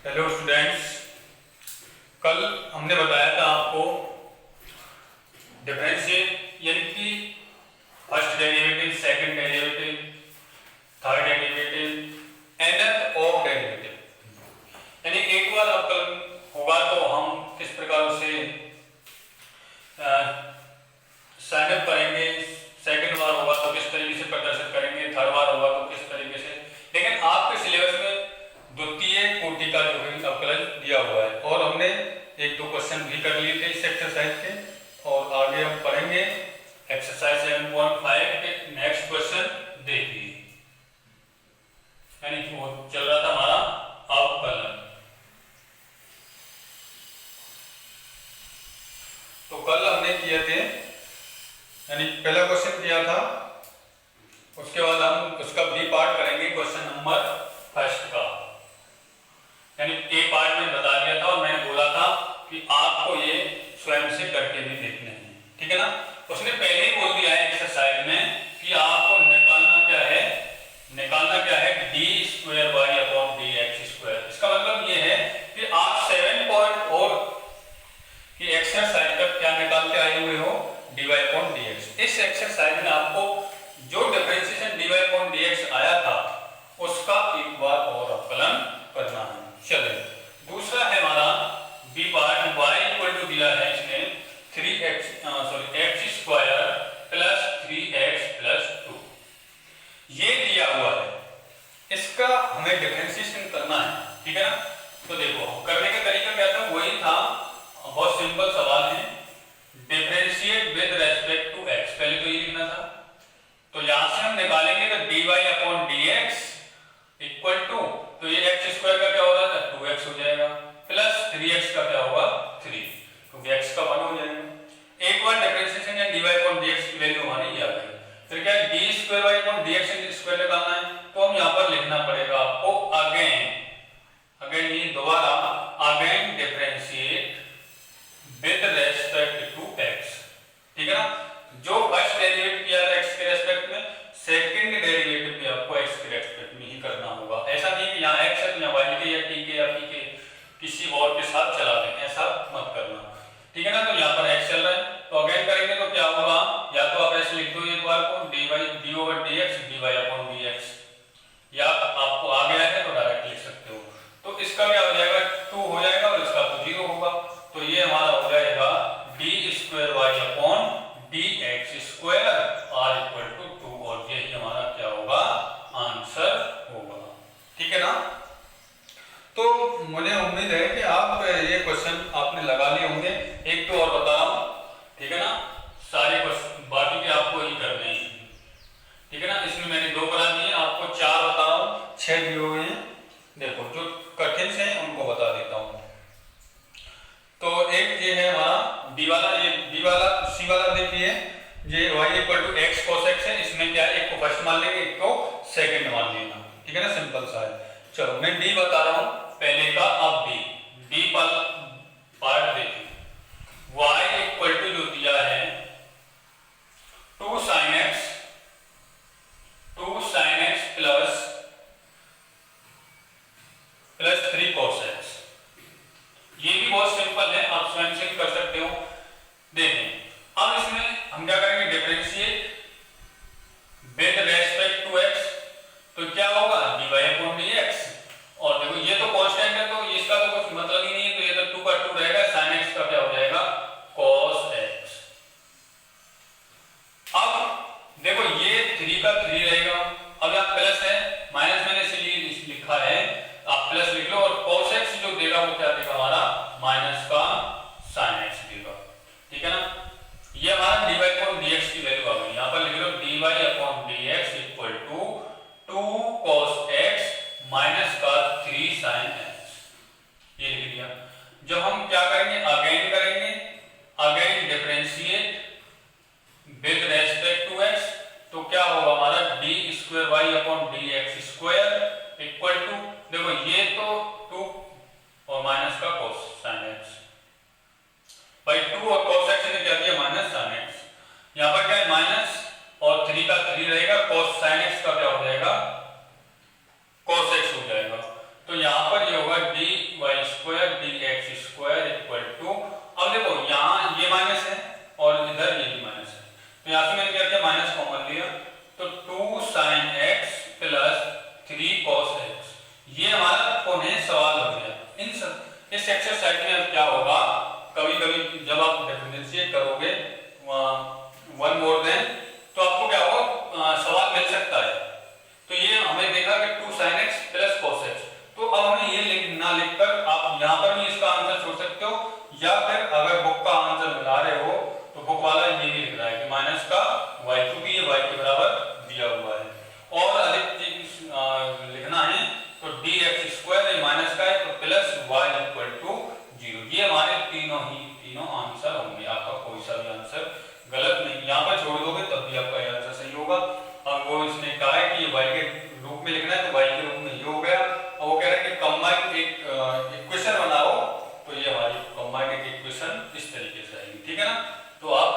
Hello students, कल हमने बताया था आपको डिफरेंशिएट यानी कि first derivative, second derivative, third derivative and nth of derivative. यानी एक बार अवकलन होगा तो हम किस प्रकार उसे साइन अप करेंगे, सेकंड बार होगा तो किस तरीके से प्रदर्शित करेंगे, थर्ड बार होगा तो किस तरीके से। लेकिन आपके सिलेबस में द्वितीय कोटि का जो है अवकलन दिया हुआ है और हमने एक दो क्वेश्चन भी कर लिए थे इस एक्सरसाइज के, और आगे हम पढ़ेंगे एक्सरसाइज 7.5 के नेक्स्ट क्वेश्चन देखिए। यानी वो चल रहा था हमारा अवकलन। तो कल हमने किए थे, यानी पहला क्वेश्चन किया था, उसके बाद हम उसका बी पार्ट करेंगे क्वेश्चन नंबर फर्स्ट का। यानी ए पार्ट में बता दिया था और मैंने बोला था कि आपको ये स्वयं से करके भी देखने हैं, ठीक है ना। उसने पहले ही बोल दिया है एक्सरसाइज में कि आपको निकालना क्या है d square y upon d x square. इसका मतलब ये है कि आप 7.4 की एक्सरसाइज का क्या निकाल के आए हुए हो, d y upon d x. इस एक्सरसाइज में आपको जो differentiation d y upon d x आया था उसका एक बार और अवकलन करना है। चलिए, दूसरा है हमारा b part, y equal to दिया है इसने x square plus 3x plus 2, ये दिया हुआ है। इसका हमें डिफरेंशिएशन करना है, ठीक है ना। तो देखो करने का तरीका क्या था, वही था, बहुत सिंपल सवाल है, differentiate with respect to x। पहले तो ये लिखना था, तो यहां से हम निकालेंगे तो dy upon dx equal to, तो ये x स्क्वायर का क्या हो रहा था 2x हो जाएगा, प्लस 3x का क्या होगा 3, क्योंकि x का 1 हो जाएगा। एक बार डिफरेंशिएशन या dy अपॉन dx की वैल्यू हमारी आ गई। फिर क्या d square y upon dx square निकालना है, तो हम यहां पर लिखना पड़ेगा आपको अगेन ये दोबारा again differentiate with respect to x, ठीक है ना। जो फर्स्ट डेरिवेटिव किया था x के रेस्पेक्ट में, सेकंड डेरिवेटिव भी आपको x के रेस्पेक्ट में ही करना होगा। ऐसा नहीं कि यहाँ x है तो यहाँ y के या t के या p के किसी और के साथ चला दें, ऐसा मत करना, ठीक है ना। तो यहाँ पर x चल रहा है तो अगेन करेंगे तो क्या होगा, या तो आप ऐसे लिख दो एक बार को dy over dx dy upon dx, या आपको आ गया है तो डायरेक्ट लिख सकते हो। तो इसका क्या हो जाएगा 2 हो जाएगा और इसका तो 0 होगा। तो ये हमारा हो जाएगा d square y upon d x square r equal to 2, और यही हमारा क्या होगा आंसर होगा, ठीक है ना। तो मुझे उम्मीद है कि आप ये क्वेश्चन आपने लगा लिए होंगे। एक तो और बता रहा हूं, ठीक है ना, सारे क्वेश्चन बाकी के आपको ही करने हैं, ठीक है ना। इसमें मैंने 2 करा दिए, आपको 4 बता रहा हूं, 6 दिए हुए हैं। देखो जो कठिन से हैं उनको बता देता हूं। तो एक ये है हमारा डी वाला, ये बी वाला, सी वाला देखिए, ये y equal to x cos x है। इसमें क्या है, एक को फर्स्ट मान लेंगे, एक को सेकंड मान लेना, ठीक है ना, सिंपल सा है। चलो मैं डी बता रहा हूं पहले का, अब डी पार्ट देखिए, y इक्वल टू जो दिया है 2 sin x plus 3 cos x। ये भी बहुत सिंपल है, आप स्वयं से कर सकते हो। देखें अब इसमें हम क्या करेंगे, differentiate with respect to x, तो क्या होगा dy अपॉन dx। और देखो ये तो कांस्टेंट है तो इसका तो कुछ मतलब ही नहीं है, तो ये तो 2 का 2 रहेगा, sin x का क्या हो जाएगा cos x। अब देखो ये 3 का 3 रहेगा, अब यहाँ प्लस है, माइनस मैंने इसलिए लिखा है, आप प्लस लिख लो, और cos x जो देगा वो क्या देगा हमारा माइनस का sin x देगा, ठीक है ना। ये हमारा dy अपॉन dx की वैल्यू आ गई, यहाँ पर लिख लो dy upon dx equal to 2 cos x minus का 3 sin x, ये लिख दिया। जब हम क्या करेंगे, again differentiate with respect to x, तो क्या होगा हमारा d square y upon d x square equal to, देखो ये तो 2 और माइनस का cos sin x, भाई 2 और cos x ने क्या दिया माइनस sin x। यहाँ पर क्या है माइनस और 3 का 3 रहेगा, cos sin x का क्या हो जाएगा cos x हो जाएगा। तो यहाँ पर ये होगा डी में लिखना है तो y के रूप में ये हो गया। अब वो कह रहा है कि कंबाइंड एक इक्वेशन बनाओ, तो ये हमारी कंबाइंड एक इक्वेशन इस तरीके से आएगी, ठीक है ना। तो आप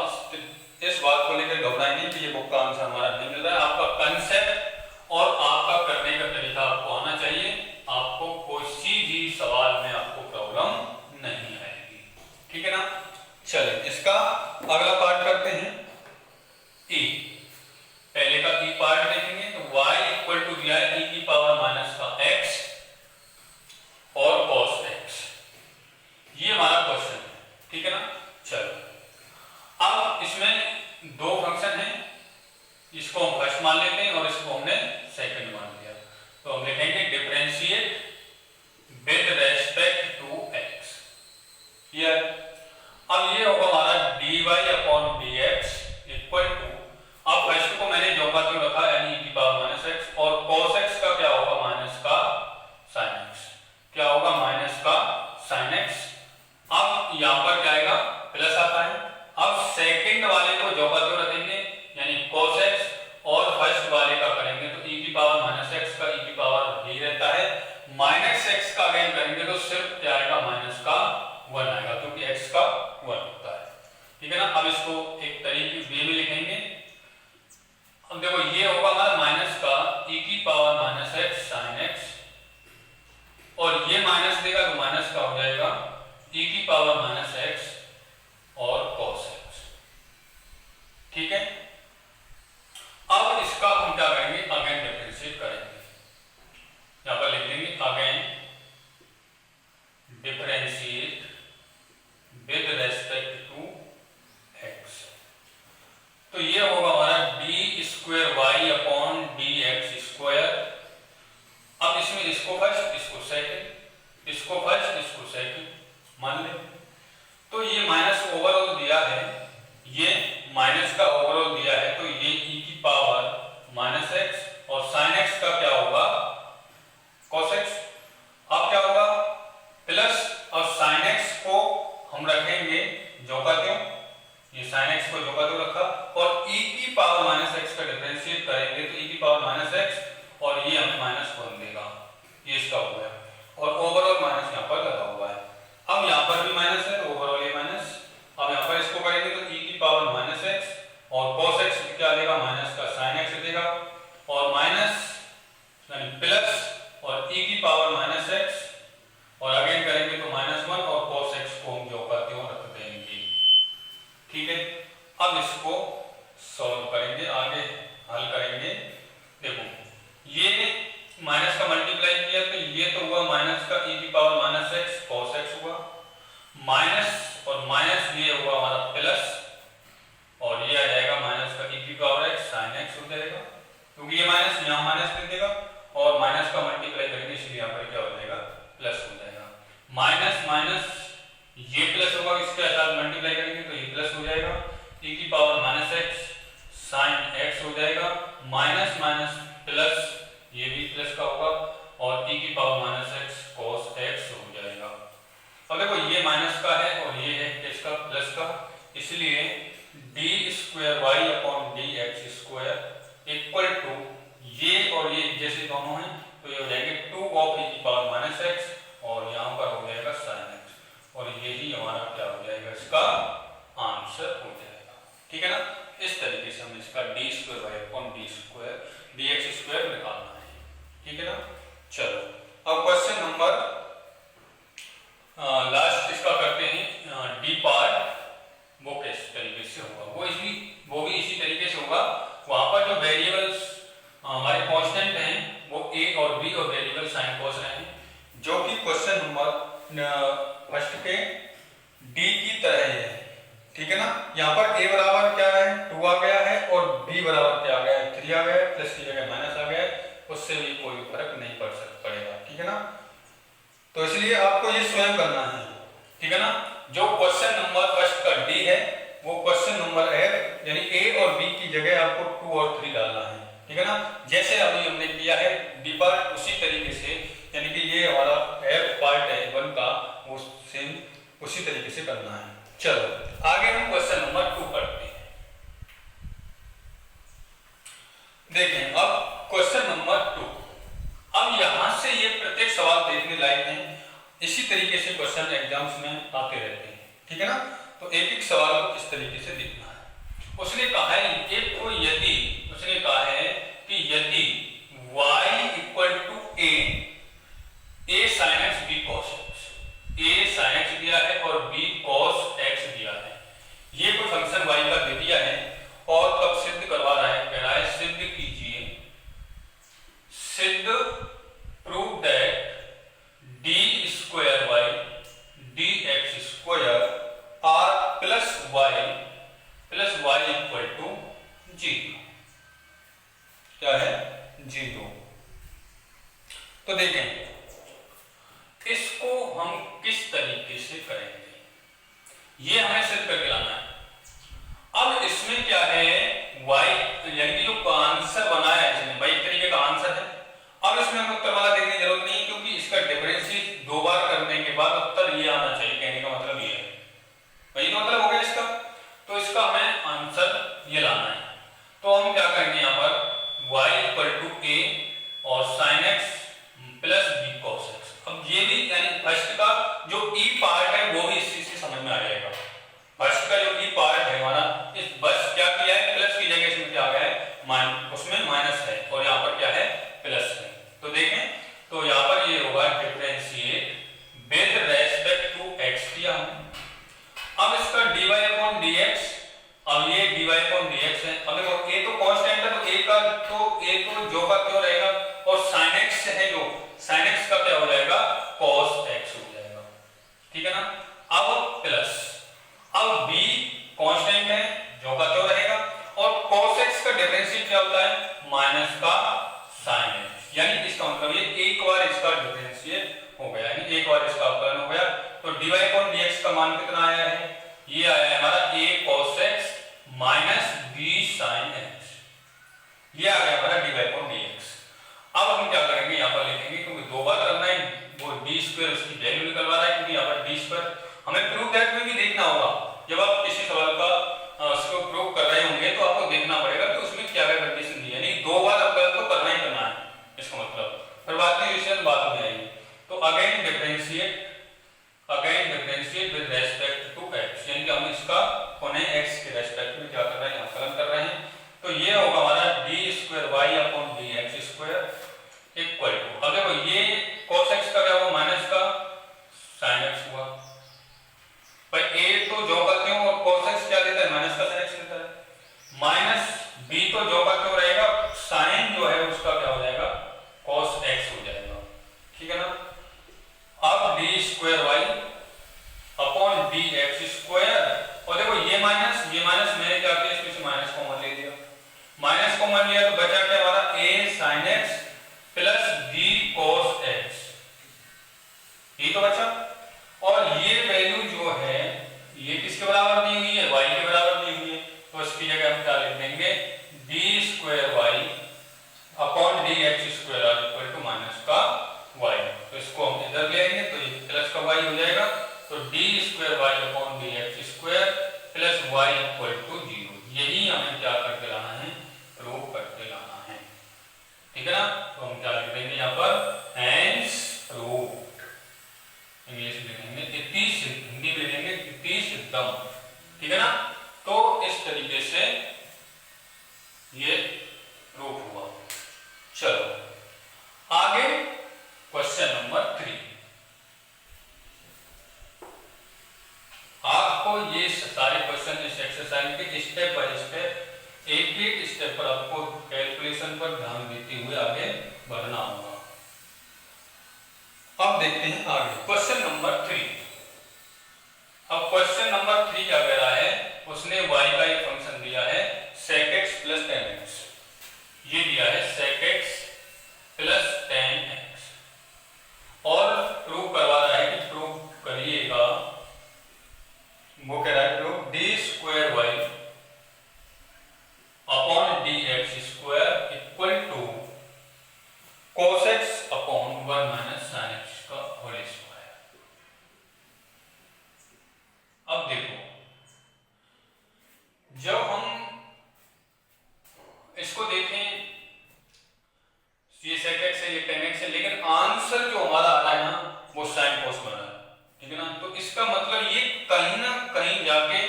इस बात को लेकर घबराएंगे कि ये बुक का आंसर हमारा नहीं मिल रहा है। आपका कंसेप्ट और आपका करने का तरीका आपको आना चाहिए, आपको कोई भी सवाल में आपको प्रॉब्लम नहीं आएगी, ठीक है ना। चलिए इसका अगला पार्ट करते हैं, ई। पहले का ई पार्ट देखेंगे तो y इक्वल टू दिया है e की पावर माइनस का x और cos x, ये हमारा क्वेश्चन है, ठीक है ना। चलो अब इसमें दो फंक्शन है, इसको हम फर्स्ट मान लेते हैं और इसको हमने सेकंड मान लिया, तो हम लिखेंगे differentiate with respect to x। Clear. अब ये होगा हमारा dy upon dx equal to, अब फर्स्ट को मैंने जो का जो रखा यानी e की पावर माइनस x, और cos x का क्या होगा माइनस का sin x, क्या होगा माइनस का sin x। अब यहां पर क्या आएगा प्लस आता है। अब सेकंड वाले को जो का जो रखेंगे यानी cos x, और फर्स्ट वाले का करेंगे तो e की पावर माइनस x का e की पावर यही रहता है, माइनस x का अगेन करेंगे तो सिर्फ क्या आएगा माइनस का 1 आएगा, क्योंकि x का 1 होता है, ठीक है ना। अब इसको एक तरीके वे में लिखेंगे। अब देखो ये होगा हमारा माइनस का e की power minus x sin x, और ये माइनस देगा तो माइनस का हो जाएगा e की पावर माइनस x और cos x, ठीक है। अब इसका हम क्या करेंगे अगेन डिफरेंशिएट करेंगे, यहां पर लिख देंगे again differentiate with respect to x, तो ये होगा हमारा d square y upon d x square. अब इसमें इसको फर्स्ट इसको सेकंड, इसको फर्स्ट इसको सेकंड मान ले, तो ये माइनस ओवरऑल दिया है, ये माइनस का ओवरऑल दिया है, तो ये e की पावर माइनस x और sin x का क्या होगा cos x। अब क्या होगा प्लस, और sin x को हम रखेंगे जो का त्यों, ये sin x को जो का त्यों रखा, और e की पावर माइनस x का डिफरेंशिएट करेंगे तो e की पावर माइनस x और ये हमें माइनस 1 देगा, ये इसका हो गया, और ओवरऑल माइनस यहाँ पर लगा हुआ है। अब यहाँ पर भी माइनस है तो ओवरऑल ये माइनस, अब यहाँ पर इसको करेंगे तो e की पावर माइनस x और cos x क्या देगा माइनस का sin x देगा, और माइनस यानी प्लस और e की पावर माइनस x और अगेन करेंगे तो माइनस 1 और cos x को हम जो करते हो रख देंगे, ठीक है। अब इसको सॉल्व करेंगे, आगे हल करेंगे। देखो ये माइनस का मल्टीप्लाई किया तो ये तो हुआ माइनस का e की power minus x cos x हुआ, माइनस और माइनस ये हुआ हमारा प्लस, और ये आ जाएगा माइनस का e की पावर x sin x हो जाएगा, क्योंकि ये माइनस यहाँ माइनस लिख देगा और माइनस का मल्टीप्लाई करेंगे इसलिए यहाँ पर क्या हो जाएगा प्लस हो जाएगा, माइनस माइनस ये प्लस होगा, इसके साथ मल्टीप्लाई करेंगे तो ये प्लस हो जाएगा, e की power minus x sin x हो जाएगा, माइनस माइनस प्लस ये भी प्लस का होगा, और e की power minus x cos x हो जाएगा। अब देखो ये माइनस का है और ये है इसका प्लस का, इसलिए d square y upon d x square equal to ये और ये जैसे दोनों हैं तो ये हो जाएंगे 2 ऑफ e की पावर माइनस एक्स, और यहाँ पर हो जाएगा sin x, और यही हमारा क्या हो जाएगा इसका आंसर हो जाएगा, ठीक है ना। इस तरीके से हमें इसका d square y upon d square d x square निकालना है, ठीक है ना। चलो अब क्वेश्चन नंबर लास्ट इसका करते हैं डी पार्ट, वो किस तरीके से होगा, वो भी इसी तरीके से होगा। वहां पर जो वेरिएबल्स हमारे कांस्टेंट हैं वो a और b और वेरिएबल साइन कॉस रहे हैं, जो कि क्वेश्चन नंबर फर्स्ट के d की तरह है, ठीक है ना। यहाँ पर a बराबर क्या है 2 आ गया है, और b बराबर क्या आ गया है 3 आ गया है, प्लस की जगह माइनस आ गया है, उससे भी कोई फर्क नहीं पड़ेगा, ठीक है ना। तो इसलिए आपको ये स्वयं करना है, ठीक है ना। जो क्वेश्चन नंबर फर्स्ट का डी है वो क्वेश्चन नंबर एफ यानी ए और बी की जगह आपको 2 और 3 डालना है, ठीक है ना। जैसे अभी हमने किया है डी पार्ट उसी तरीके से, यानी कि ये हमारा एफ पार्ट है 1 का, वो सेम उसी तरीके से करना है। चलो आगे हम क्वेश्चन नंबर 2 पढ़ते हैं। देखें अब क्वेश्चन नंबर 2 इसी तरीके से क्वेश्चन एग्जाम्स में आते रहते हैं, ठीक है ना। तो एक एक सवाल को किस तरीके से देखना है। उसने कहा है एक को यदि उसने कहा है कि यदि y equal to a sin x b cos x, a sin x दिया है और b cos x दिया है, ये कोई फंक्शन y का दे दिया है और कब सिद्ध करवा रहा है, कह रहा है सिद्ध कीजिए, सिद्ध prove that d square y dx square r plus y equal to 0, क्या है 0। तो देखें इसको हम किस तरीके से करेंगे, ये हमें सिद्ध करके लाना है। अब इसमें क्या है y यानी जो आंसर बनाया है इसने y एक तरीके का आंसर है। अब इसमें हमें उत्तर वाला देखने की जरूरत नहीं, क्योंकि इसका डिफरेंशिएट 2 बार करने के बाद उत्तर ये आना चाहिए, कहने का मतलब ये है, वही तो मतलब हो गया इसका। तो इसका हमें आंसर ये लाना है। तो हम क्या करेंगे यहाँ पर y इक्वल टू a और sin x plus b cos x। अब ये भी यानी फर्स्ट का जो e पार्ट है वो भी इसी से समझ में आ जाएगा। फर्स्ट का जो e पार्ट है हमारा, इस बस क्या किया है प्लस की जगह इसमें क्या आ गया है उसमें माइनस है और यहाँ पर क्या है प्लस है। तो देखें तो यहाँ पर ये होगा differentiate with respect to x किया हमने। अब इसका dy अपॉन dx, अब ये dy अपॉन dx है। अब देखो a तो कांस्टेंट है तो a तो जो का क्यों रहेगा और sin x है जो sin x का क्या हो जाएगा cos x हो जाएगा, ठीक है ना। अब प्लस अब b कांस्टेंट है जो का क्यों रहेगा और cos x का डिफरेंशिएट क्या होता है माइनस का sin x, यानी इसका मतलब ये एक बार इसका डिफरेंशिएट हो गया, यानी एक बार इसका अवकलन हो गया। तो dy अपॉन dx का मान कितना आया है, ये आया है हमारा a cos x minus b sin x, ये आ गया हमारा dy अपॉन dx। अब हम क्या करेंगे यहाँ पर लिखेंगे, क्योंकि 2 बार करना है, वो d स्क्वायर उसकी वैल्यू निकलवा रहा है, क्योंकि यहाँ पर d स्क्वायर हमें प्रूव दैट में भी देखना होगा। जब आप किसी सवाल का उसको प्रूव कर रहे होंगे तो आपको देखना पड़ेगा कि उसमें क्या क्या कंडीशन दी है, नहीं 2 बार अवकलन तो करना ही करना है, इसका मतलब फिर बात की विषय बाद में आएगी। तो again differentiate with respect to x, यानी कि हम इसका कोने x के रेस्पेक्ट में क्या कर रहे हैं अवकलन कर रहे हैं। तो ये होगा हमारा d square y upon dx square equal to, अब देखो ये cos x का क्या हुआ माइनस का sin x हुआ, भाई a तो जो का क्यों और cos x क्या देता है माइनस का sin x देता है, माइनस b तो जो का क्यों रहेगा sin जो है उसका क्या हो जाएगा cos x हो जाएगा, ठीक है ना। अब d square y upon dx square, और देखो ये माइनस मैंने क्या किया इसमें से माइनस कॉमन ले लिया, माइनस कॉमन लिया तो बचा क्या हमारा a sin x plus b cos x, ये तो बचा। और ये वैल्यू जो है ये किसके बराबर दी हुई है y के बराबर दी हुई है, तो इसकी जगह हम क्या लिख देंगे d square y upon dx square equal to minus का y। तो इसको हम इधर ले आएंगे तो ये प्लस का y हो जाएगा, तो d square y upon dx square plus y equal to 0, यही हमें क्या करके लाना है प्रूव करके लाना है, ठीक है ना। तो हम क्या लिख देंगे यहाँ पर हेंस प्रूव्ड, इंग्लिश में लिखेंगे इति सिद्ध, हिंदी में लिखेंगे इति सिद्धम, ठीक है ना। तो इस तरीके से ये प्रूव हुआ। चलो आगे क्वेश्चन नंबर 3। आपको ये सारे क्वेश्चन इस एक्सरसाइज के स्टेप बाय स्टेप एक स्टेप पर आपको कैलकुलेशन पर ध्यान देते हुए आगे बढ़ना होगा। अब देखते हैं आगे क्वेश्चन नंबर 3। अब क्वेश्चन नंबर 3 क्या कह रहा है, उसने y का एक फंक्शन दिया है sec x plus tan x, ये दिया है sec x plus tan x, और प्रूव करवा रहा है कि प्रूव करिएगा, वो कह रहा है prove d square y upon dx square equal to cos x upon 1 minus sin x का होल स्क्वायर। अब देखो जब हम इसको देखें ये sec x है ये tan x है, लेकिन आंसर जो हमारा आ रहा है ना वो साइन कॉस बना है, ठीक है ना। तो इसका मतलब ये कहीं ना कहीं जाके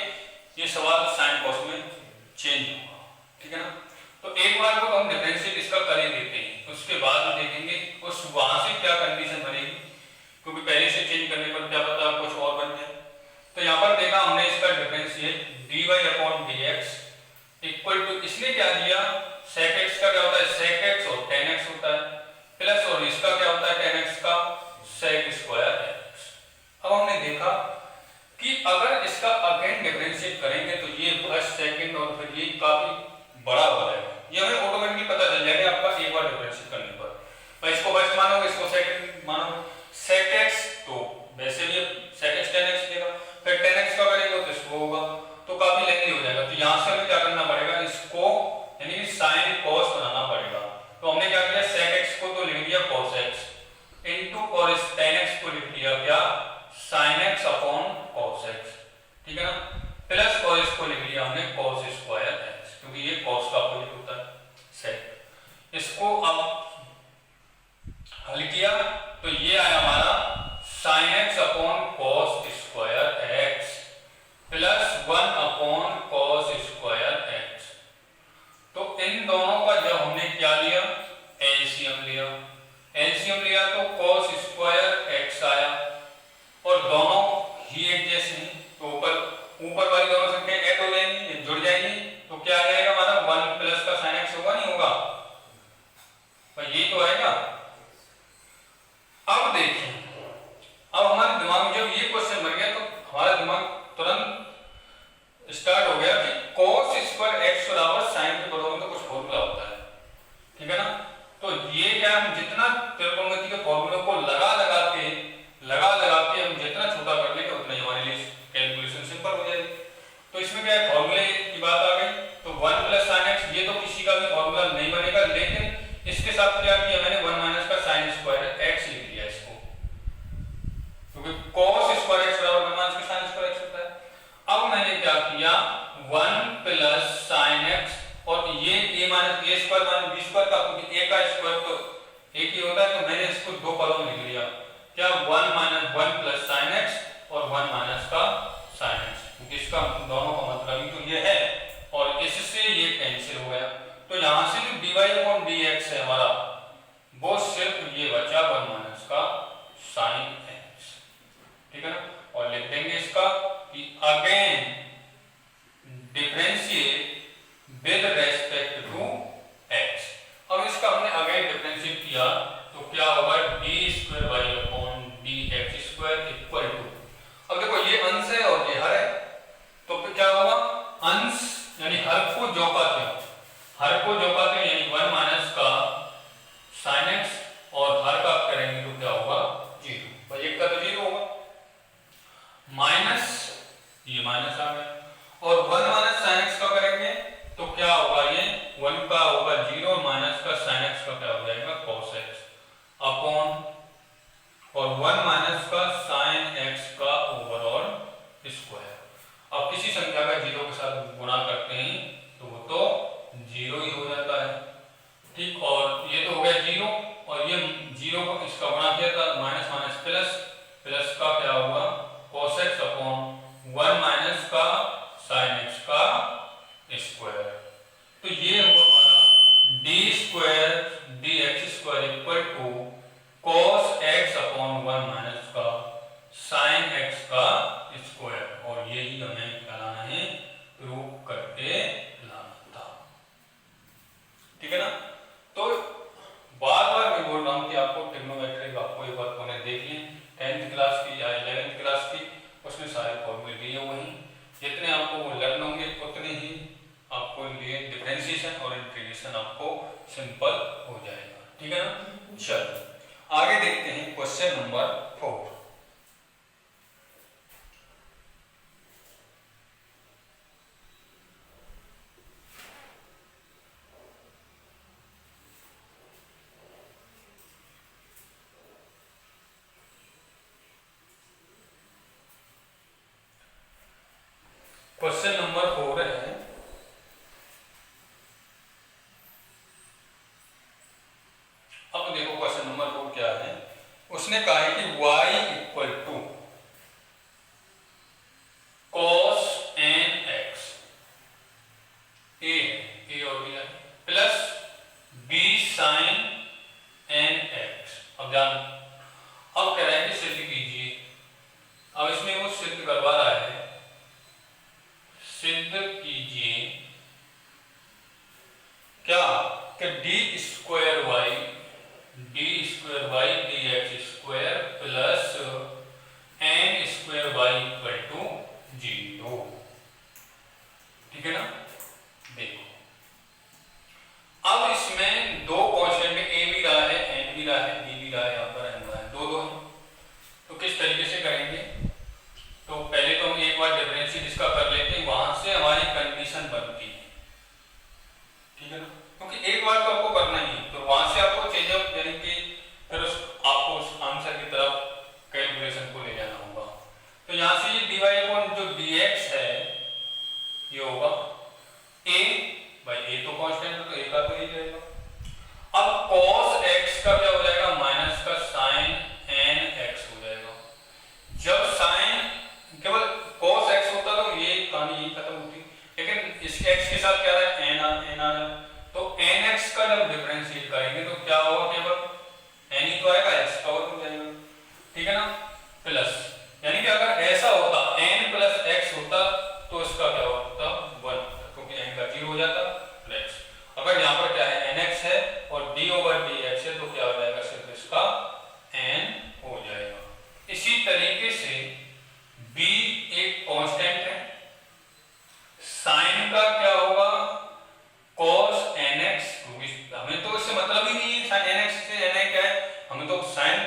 ये सवाल साइन कॉस में चेंज होगा, ठीक है ना। तो एक बार को हम डिफरेंशिएट इसका कर ही देते हैं, उसके बाद हम देखेंगे उस वहां से क्या कंडीशन बनेगी, क्योंकि पहले से चेंज करने पर क्या पता कुछ और बन जाए। तो यहाँ पर देखा हमने इसका differentiate dy upon dx equal to, इसलिए क्या दिया, sec x का क्या होता है sec x और tan x होता है, प्लस और इसका क्या होता है tan x का sec स्क्वायर x। अब हमने देखा कि अगर इसका अगेन डिफरेंशिएट करेंगे तो ये फर्स्ट सेकंड और फिर ये काफी बड़ा हो जाएगा, ये हमें ऑटोमेटिकली पता चल जाएगा आपका एक बार डिफरेंशिएट करने पर। मैं इसको फर्स्ट मानोगे, इसको सेकंड मानोगे, sec x तो वैसे भी sec x tan x देगा, फिर tan x का करेंगे तो इसको होगा, तो काफी लेंथी हो जाएगा। तो यहां से हमें क्या करना पड़ेगा, इसको यानी कि sin cos बनाना पड़ेगा। तो हमने क्या किया, sec x को तो लिख दिया cos x इनटू और इस tan x को लिख दिया क्या sin x upon cos x, ठीक है ना, प्लस और इसको लिख लिया हमने cos स्क्वायर x, क्योंकि ये cos का अपोजिट होता है sec। इसको अब हल किया तो ये आया हमारा sin x upon cos square x plus 1 upon cos square x। तो इन दोनों का जब हमने क्या लिया, एलसीएम लिया, एलसीएम लिया तो cos स्क्वायर x आया, और दोनों ही एक जैसे हैं तो ऊपर वाली दोनों संख्या ऐड हो जाएंगी, जुड़ जाएंगी, तो क्या आ जाएगा हमारा 1 प्लस का sin x होगा, नहीं होगा भाई, यही तो आएगा। अब देखिए, अब हमारे दिमाग में जब ये क्वेश्चन बन गया तो हमारा दिमाग तुरंत स्टार्ट हो गया कि cos स्क्वायर x बराबर sin के बराबर का कुछ फॉर्मूला होता है, ठीक है ना। तो ये क्या, हम जितना त्रिकोणमिति के फॉर्मूले को लगा लगा के हम जितना छोटा कर लेंगे उतना ही हमारे लिए कैलकुलेशन सिंपल हो जाएगी। तो इसमें क्या है, फॉर्मूले की बात आ गई, तो 1 प्लस sin x ये तो किसी का भी फॉर्मूला नहीं बनेगा, लेकिन इसके साथ क्या किया मैंने, 1 माइनस का sin स्क्वायर x लिख दिया इसको, क्योंकि cos स्क्वायर x बराबर 1 माइनस का sin स्क्वायर x होता है। अब मैंने क्या किया, 1 प्लस sin x और ये a minus a square minus b square का, क्योंकि a का स्क्वायर तो एक ही होता है, तो मैंने इसको दो पदों में लिख लिया, क्या 1 माइनस 1 प्लस sin x और 1 माइनस का sin x, क्योंकि इसका दोनों का मतलब ही तो ये है, और इससे ये कैंसिल हो गया। तो यहां से जो dy अपॉन dx है हमारा, वो सिर्फ ये बचा 1 माइनस का sin x, ठीक है ना। और लिख देंगे इसका कि again differentiate with respect to x। अब इसका हमने अगेन डिफरेंशिएट किया तो क्या होगा, d square y upon dx square equal to, अब देखो ये अंश है और ये हर है, तो फिर क्या होगा, अंश यानी हर को जोड़ते हैं यानी 1 माइनस का sin x और हर का करेंगे तो क्या होगा 0, भाई एक का तो 0 होगा, माइनस ये माइनस आ गया, और 1 माइनस sin x का करेंगे तो क्या होगा, ये 1 का होगा 0 माइनस का sin x का क्या हो जाएगा cos x अपॉन और 1 माइनस का sin x का ओवरऑल स्क्वायर। अब किसी संख्या का 0 के साथ गुणा करते हैं तो वो तो 0 ही हो जाता है, ठीक, और ये तो हो गया 0 और ये 0 को इसका गुणा किया था, माइनस माइनस प्लस, प्लस का क्या होगा cos x अपॉन 1 माइनस का sin x का स्क्वायर। तो ये हुआ हमारा d square dx square equal to cos x upon 1 minus का sin x का स्क्वायर, और यही हमें क्या लाना है, प्रूव करके लाना था, ठीक है ना। तो बार बार मैं बोल रहा हूँ कि आपको ट्रिग्नोमेट्री आपको एक बार पुनः देख लें, 10th क्लास की या 11th क्लास की, उसमें सारे फॉर्मूले दिए हुए हैं, जितने आपको वो लर्न होंगे उतने ही आपको लिए डिफरेंशिएशन और इंटीग्रेशन आपको सिंपल हो जाएगा, ठीक है ना। चलो आगे देखते हैं क्वेश्चन नंबर 4। क्वेश्चन नंबर 4 है, अब देखो क्वेश्चन नंबर 4 क्या है, उसने कहा है कि y equal to cos nx a और बी है प्लस b sin nx। अब कह रहा है कि सिद्ध कीजिए। अब इसमें वो सिद्ध करवा रहा है, सिद्ध कीजिए क्या कि d square y dx square plus n square y equal to 0। ठीक है ना। देखो अब इसमें दो कांस्टेंट में ए भी रहा है, एन भी रहा है, बी भी रहा है, यहाँ पर एन रहा है, दो है। तो किस तरीके से करेंगे? तो पहले तो हम एक बार डिफरेंशियल इसका कर लेते हैं, वहां से हमारी कंडीशन बनती है। ठीक है ना, क्योंकि एक बार तो आपको करना ही है, तो वहां से आपको चेंज अप यानी कि फिर आपको उस आंसर की तरफ कैलकुलेशन को ले जाना होगा। तो यहाँ से ये dy अपॉन जो dx है ये होगा a भाई, a तो कांस्टेंट है तो a का तो ही रहेगा। अब cos x का क्या हो जाएगा? माइनस का sin nx हो जाएगा। जब sin केवल cos x होता तो ये कहानी यही खत्म होती, लेकिन इस x के साथ क्या है? n आ रहा है, तो nx का जब डिफरेंशिएट करेंगे तो क्या होगा? केवल n ही तो आएगा, x कवर हो जाएगा। ठीक है ना। प्लस यानी कि अगर ऐसा होता n प्लस x होता तो इसका क्या होता? 1 होता, क्योंकि n का 0 हो जाता प्लस। अगर यहाँ पर क्या है? nx है और d ओवर dx है तो क्या हो जाएगा? सिर्फ इसका n हो जाएगा। इसी तरीके से b एक कांस्टेंट है, साइन का क्या होगा? cos nx, हमें तो इससे मतलब ही नहीं है sin nx से na क्या है, हमें तो sin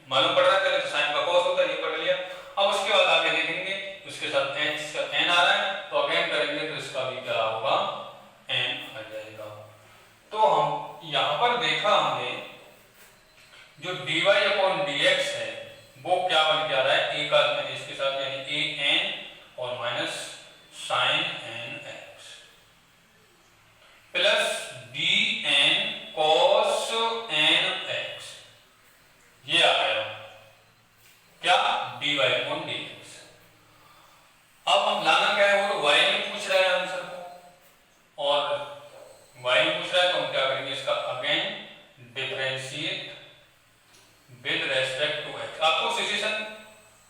मालूम पड़ रहा है, तो sin का cos होता है, ये पढ़ लिया। अब उसके बाद आगे देखेंगे, उसके साथ x का n आ रहा है तो अगेन करेंगे तो इसका भी क्या होगा? n आ जाएगा। तो हम यहाँ पर देखा हमने जो dy अपॉन dx है वो क्या बन के आ रहा है? a का इसके साथ यानी a n और minus sin nx plus bn cos nx, ये आ गया क्या? dy upon dx। अब हम लाना क्या है? वो y में पूछ रहा है आंसर को, और y में पूछ रहा है तो हम क्या करेंगे? इसका again differentiate with respect to x। आपको सिचुएशन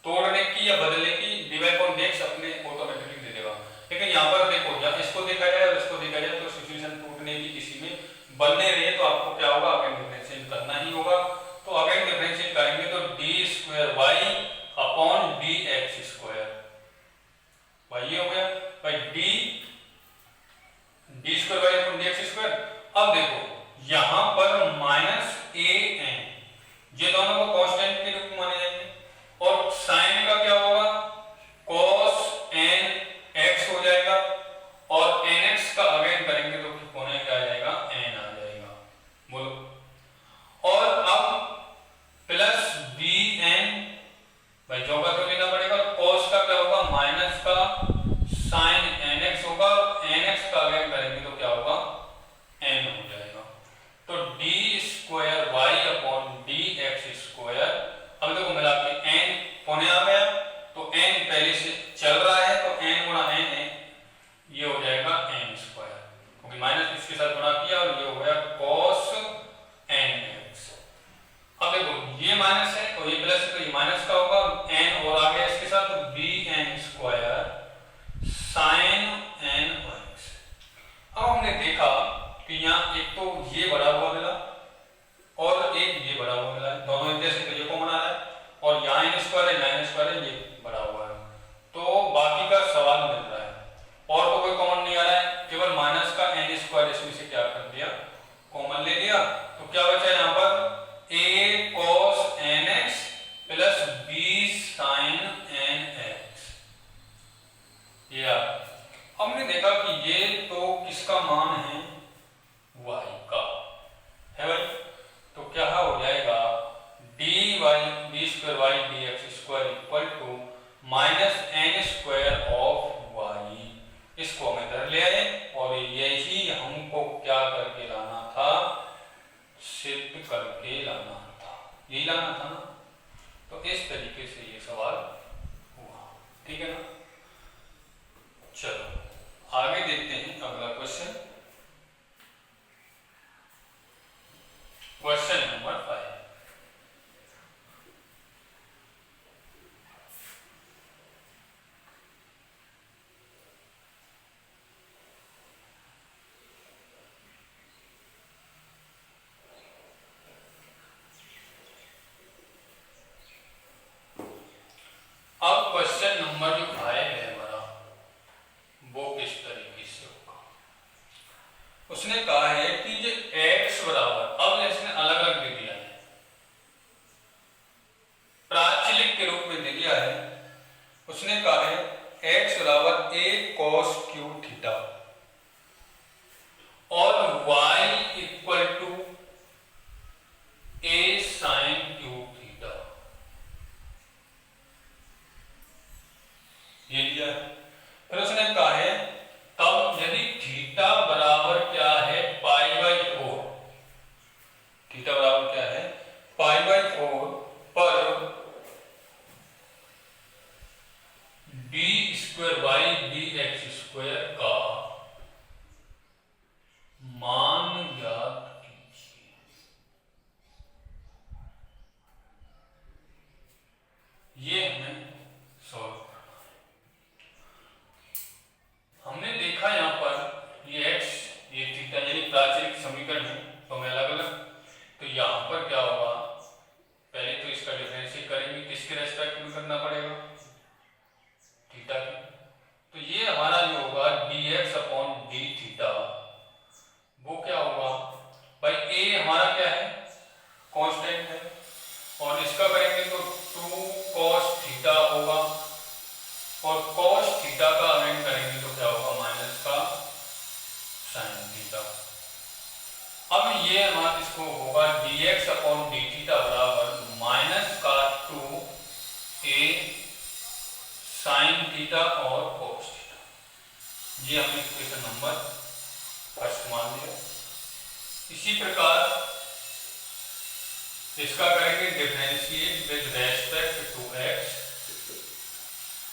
तोड़ने की या बदलने की dy अपॉन dx अपने ऑटोमेटिकली दे देगा, लेकिन यहाँ पर देखो जब इसको देखा जाए और इसको देखा जाए तो सिचुएशन टूटने की किसी में बनने रही है, तो आपको क्या होगा? अगेन डिफरेंशिएट करना ही होगा। तो अगेन डिफरेंशिएट करेंगे तो d square y upon d x square, वही हो गया भाई d square y upon d x square. अब देखो यहाँ पर माइनस ए एन, ये दोनों को कांस्टेंट के रूप में माने जाएंगे, और साइन का क्या होगा? cos n x हो जाएगा, और nx का अगेन करेंगे तो होने क्या आ जाएगा? n आ जाएगा। बोलो। और अब प्लस bn भाई जो का तो लेना पड़ेगा, cos का क्या होगा? माइनस का sin nx होगा, nx का अगेन करेंगे तो क्या होगा? n हो जाएगा। तो d square y upon d x square, अब देखो मिला के n होने आ गया, तो n पहले से चल रहा है तो n गुणा n है, ये हो जाएगा n स्क्वायर, क्योंकि माइनस इसके साथ गुणा किया और ये हो गया cos nx। अब देखो ये माइनस है और ये प्लस है तो ये माइनस का होगा, n और आ गया इसके साथ तो bn स्क्वायर sin nx। अब हमने देखा कि यहाँ एक तो ये बड़ा हुआ मिला और एक ये बड़ा हुआ मिला, दोनों एक जैसे, तो ये कॉमन आ रहा है, और यहाँ n स्क्वायर है, यहाँ n स्क्वायर है, ये बड़ा हुआ है, तो बाकी का सवाल मिल रहा है। और तो कोई कॉमन नहीं आ रहा है, केवल माइनस का n स्क्वायर इसमें से क्या कर दिया? कॉमन ले लिया, तो क्या बचा यहाँ पर? a cos nx plus b sin nx। या हमने देखा कि ये तो किसका मान है? y का है भाई, तो क्या हो जाएगा? D square y d x square equal to minus n square of y. इसको हम इधर ले आए और यही हमको क्या करके लाना था? सिद्ध करके लाना था, यही लाना था ना। तो इस तरीके से ये सवाल हुआ, ठीक है ना। चलो आगे देखते हैं अगला क्वेश्चन, क्वेश्चन नंबर 5। अब क्वेश्चन नंबर जो 5 है हमारा, वो किस तरीके से होगा। उसने कहा है कि जो x बराबर, अब इसने अलग अलग दे दिया है, प्राचलिक के रूप में दे दिया है। उसने कहा है x बराबर a cos q थीटा और y equal to a sin q theta, ये दिया है। फिर उसने कहा है तब यदि थीटा बराबर क्या है पाई बाई 4, थीटा बराबर क्या है पाई बाई 4 पर D square by D x square का मान ज्ञात कीजिए। ये हमें सॉल्व करना है। हमने देखा यहां पर ये x ये थीटा यानी प्राचलिक समीकरण है, तो हमें अलग अलग, तो यहां पर क्या होगा, पहले तो इसका डिफरेंशिएट करेंगे, किसके रेस्पेक्ट में करना पड़ेगा, थीटा के। तो ये हमारा जो होगा dx अपॉन डी थीटा, वो क्या होगा भाई, a हमारा क्या है कांस्टेंट है, और इसका करेंगे तो 2 cos थीटा होगा, और cos थीटा का अमेंड करेंगे तो क्या होगा माइनस का sin थीटा। अब ये हमारा इसको होगा dx अपॉन डी थीटा बराबर माइनस का 2a sin थीटा और cos थीटा। ये हमने इक्वेशन नंबर फर्स्ट मान लिया। इसी प्रकार इसका करेंगे differentiate with respect to x,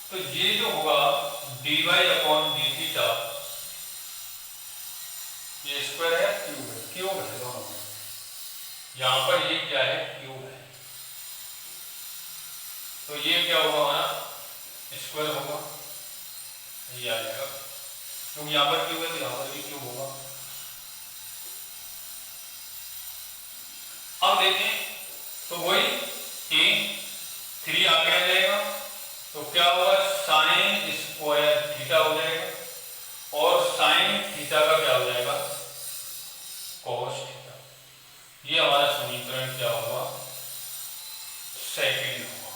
तो ये जो होगा dy अपॉन डी थीटा, ये स्क्वायर है क्यूब है दोनों में, यहां पर ये क्या है क्यूब है, तो ये क्या होगा हमारा स्क्वायर होगा, ये आ जाएगा, क्योंकि यहां पर क्यूब है तो यहां पर भी क्यूब होगा। अब देखें तो वही a 3 आगे आ जाएगा, तो क्या होगा साइन स्क्वायर थीटा हो जाएगा, और साइन थीटा का क्या हो जाएगा cos थीटा। ये हमारा समीकरण क्या होगा सेकंड होगा।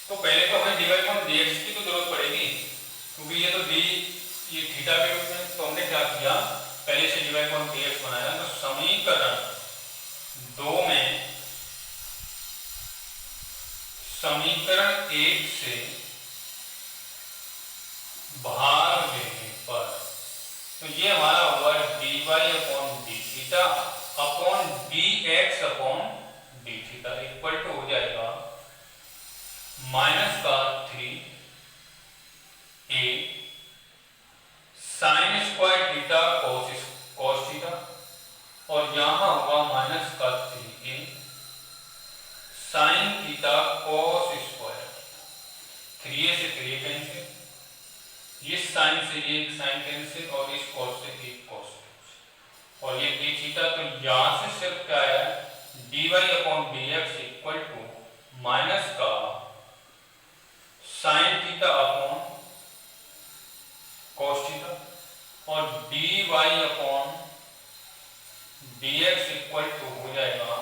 तो पहले तो हमें dy अपॉन dx की तो जरूरत पड़ेगी, क्योंकि ये तो d ये थीटा के रूप में, तो हमने क्या किया पहले से dy अपॉन dx बनाया, तो समीकरण 2 में समीकरण 1 से भाग देने पर, तो ये हमारा होगा dy upon d theta upon dx upon d theta equal to हो जाएगा माइनस का 3a sine square theta cos theta, और यहां होगा माइनस का 3a sine theta cos square, 3a से 3a कैंसिल, ये साइन से ये साइन कैंसिल, और इस cos से एक cos, और ये d थीटा, तो यहां से सिर्फ क्या है dy upon dx equal to minus का sine theta upon cos theta, और dy upon dx equal to हो जाएगा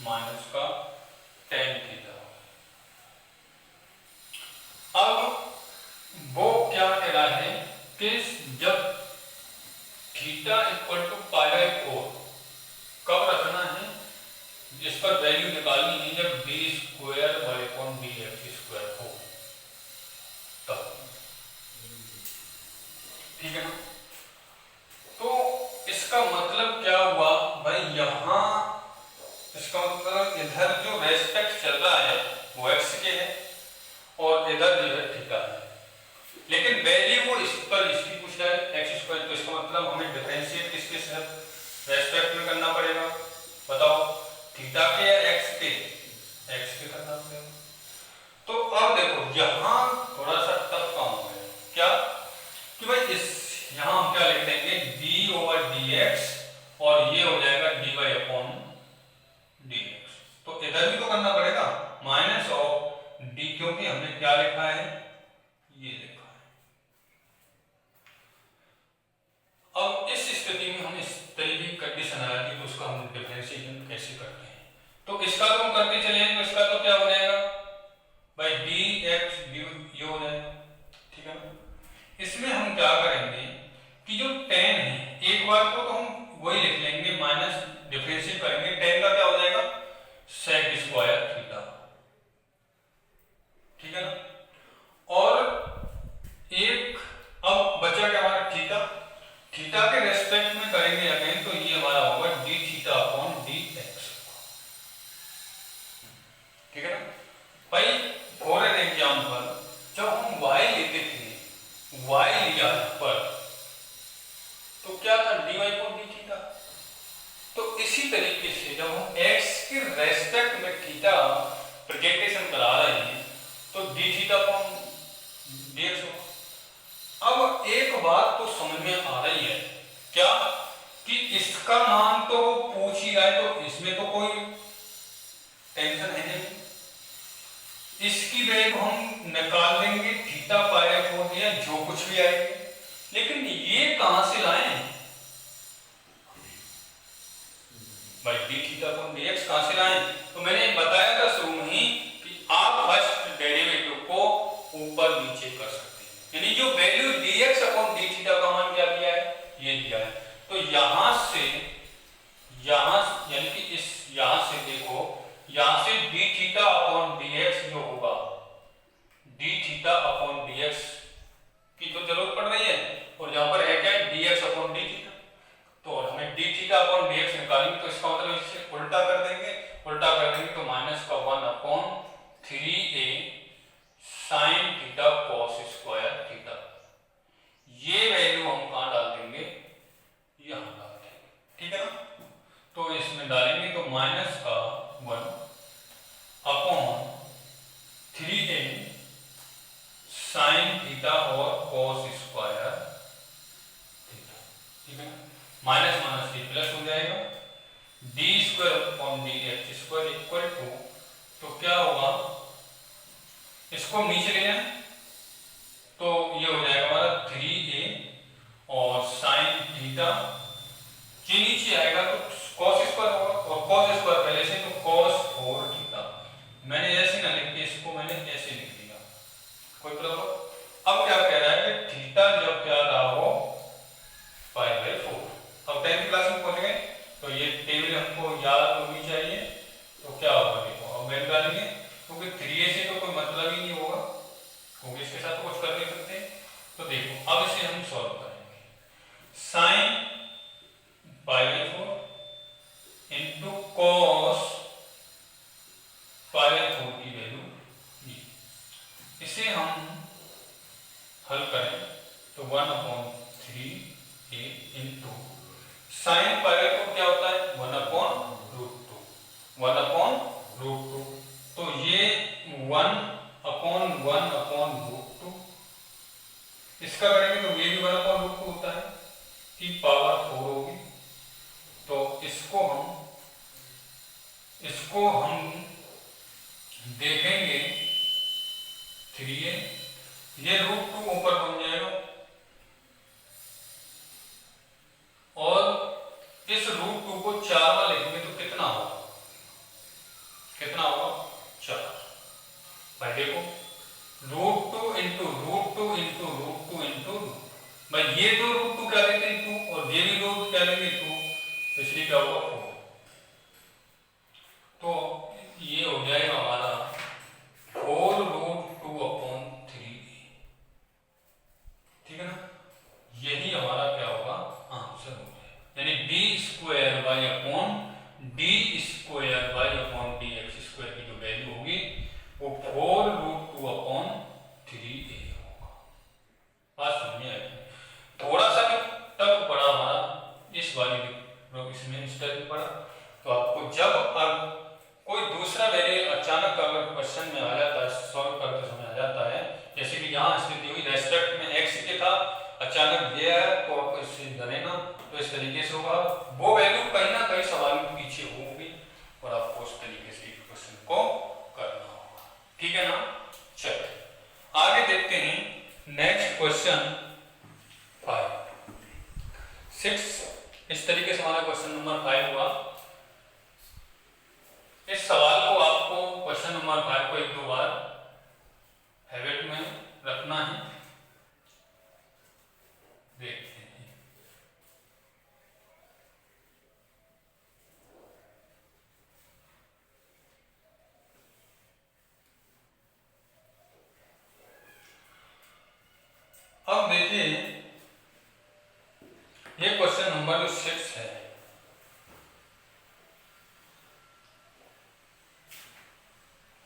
माइनस का tan थीटा। अब वो क्या कह रहा है कि जब theta equal to pi by 4 कब रखना है, जिस पर वैल्यू निकालनी है जब D square by upon d x square हो तब, ठीक है ना। तो इसका मतलब क्या हुआ इधर जो रेस्पेक्ट चल रहा है वो x के है और इधर जो है थीटा है, लेकिन वैल्यू वो इस पर इसकी पूछ रहा है एक्स स्क्वायर, तो इसका मतलब हमें डिफरेंशिएट किसके साथ रेस्पेक्ट में करना पड़ेगा, बताओ थीटा के या एक्स के, एक्स के करना पड़ेगा। तो अब देखो यहाँ थोड़ा सा टफ काम हो गया, क्या कि भाई इस यहाँ हम क्या लिख देंगे d/dx और ये हो जाएगा dy/dx, तो इधर भी तो करना पड़ेगा माइनस ऑफ d, क्योंकि हमने क्या लिखा है ये लिखा है। अब इस स्थिति में हम इस तरीके की कंडीशन आ जाती है तो उसका हम डिफरेंशिएशन कैसे करते हैं, तो इसका तो हम करते चले तो इसका तो क्या हो जाएगा भाई dx dy हो जाएगा, ठीक है ना। इसमें हम क्या करेंगे कि जो tan है एक बार को तो हम वही लिख लेंगे माइनस डिफरेंशिएट करेंगे, tan का क्या हो जाएगा sec स्क्वायर थीटा, ठीक है ना। और एक अब बचा क्या हमारा थीटा, थीटा के रेस्पेक्ट में करेंगे अगेन तो ये हमारा होगा d थीटा/dx, ठीक है ना भाई। फॉर एन एग्जांपल जब हम y लेते थे, y लिया पर तो क्या था dy/d थीटा, तो इसी तरीके से जब हम x के रेस्पेक्ट में थीटा प्रोजेक्टेशन करा रहे हैं तो d थीटा/dx होगा। अब एक बात तो समझ में आ रही है क्या कि इसका मान तो पूछ ही रहा है तो इसमें तो कोई टेंशन है नहीं, इसकी वैल्यू हम निकाल लेंगे थीटा π/4 या जो कुछ भी आएगा, लेकिन ये कहां से लाएं भाई d थीटा/dx कहां से लाएं, तो मैंने बताया था शुरू में ही कि आप फर्स्ट डेरिवेटिव को ऊपर नीचे कर सकते हैं, यानी जो वैल्यू dx/d थीटा का मान क्या दिया है ये दिया है, तो यहां से यहां यानी कि इस यहां से देखो यहां से d थीटा/dx जो होगा d थीटा/dx की तो जरूरत पड़ रही है और यहां पर है क्या dx/d थीटा, तो हमें d थीटा/dx निकालेंगे तो इसका मतलब इसे उल्टा कर देंगे, उल्टा कर देंगे तो माइनस का 1/3a sin theta cos square theta, ये वैल्यू हम कहां डाल देंगे यहां डाल देंगे, ठीक है ना। तो इसमें डालेंगे तो माइनस का 1/3a sin थीटा और cos स्क्वायर थीटा, ठीक है ना। माइनस माइनस ये प्लस हो जाएगा, d/dx² इक्वल टू, तो क्या होगा इसको नीचे ले जाए तो ये हो जाएगा हमारा 3a और sin थीटा, ये नीचे आएगा तो cos स्क्वायर होगा और cos स्क्वायर पहले से तो cos 4 थीटा, मैंने ऐसे ना लिख के इसको मैंने ऐसे लिख दिया, कोई प्रॉब्लम। अब क्या कह रहा है कि थीटा जब क्या रहा हो π/4, अब 10th क्लास में पहुंच गए तो ये टेबल हमको याद होनी चाहिए, तो क्या होगा देखो अब वैल्यू डालेंगे क्योंकि 3a से तो कोई मतलब ही नहीं होगा क्योंकि इसके साथ तो कुछ कर नहीं सकते, तो देखो अब इसे हम सॉल्व करेंगे, sin π/4 इंटू cos π/4 की वैल्यू ये, इसे हम हल करें तो 1/3a इंटू sin π/4 क्या होता है 1/√2, 1/√2, तो ये 1/1/√2, इसका करेंगे तो ये भी 1/√2 होता है की पावर 4 होगी, तो इसको हम देखेंगे 3a, ये √2 ऊपर बन जाएगा और इस √2 को 4 में लिखेंगे तो कितना होगा 4 भाई, देखो √2 इंटू √2 इंटू √2 इंटू भाई, ये दो √2 क्या लेते हैं 2 और ये भी √2 क्या लेंगे 2, तो इसलिए क्या होगा 4, तो ये हो जाएगा हमारा 4√2/3a, ठीक है ना। यही हमारा क्या होगा आंसर हो जाएगा, यानी d² d² dx सेमेस्टर में पढ़ा। तो आपको जब कोई दूसरा वेरिएबल अचानक अगर क्वेश्चन में आ जाता है, सॉल्व करते समय आ जाता है, जैसे कि यहाँ स्थिति हुई रेस्पेक्ट में x के था, अचानक ये है तो आपको इससे डरेना, तो इस तरीके से होगा, वो वैल्यू कहीं ना कहीं सवाल में पीछे होगी और आपको उस तरीके से क्वेश्चन को करना होगा। ठीक है ना? चलिए आगे देखते हैं नेक्स्ट क्वेश्चन 6। इस तरीके से हमारा क्वेश्चन नंबर 5 हुआ। इस सवाल को आपको क्वेश्चन नंबर 5 को 1-2 बार हैबिट में रखना है। देखते हैं अब देखिए ये क्वेश्चन नंबर 6 है।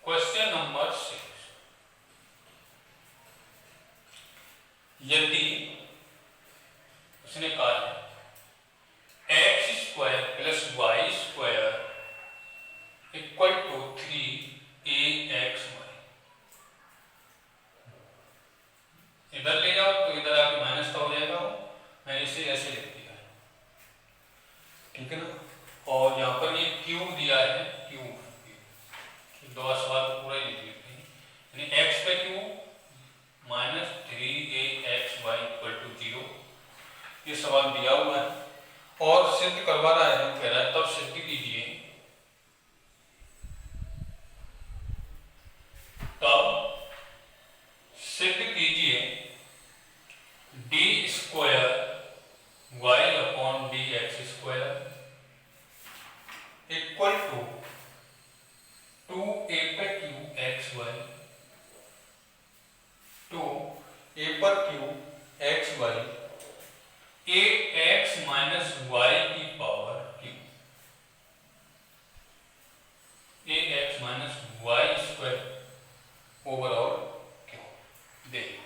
क्वेश्चन नंबर 6, यदि उसने कहा है x² + y² = 3axy, इधर ले जाओ तो इधर आके माइनस का हो जाएगा, मैंने इसे ऐसे लिख दिया है। ठीक है ना? और यहाँ पर ये क्यूब दिया है, क्यूब दो सवाल को पूरा ही लिख लेते हैं, यानी x पे क्यूब -3axy = 0, ये सवाल दिया हुआ है और सिद्ध करवा रहा है, कह रहा है तब सिद्ध कीजिए, तब सिद्ध कीजिए d² y/dx² = 2a पर क्यूब xy, 2a पर क्यूब xy, ax - y की power cube, ax - y² overall cube. देखो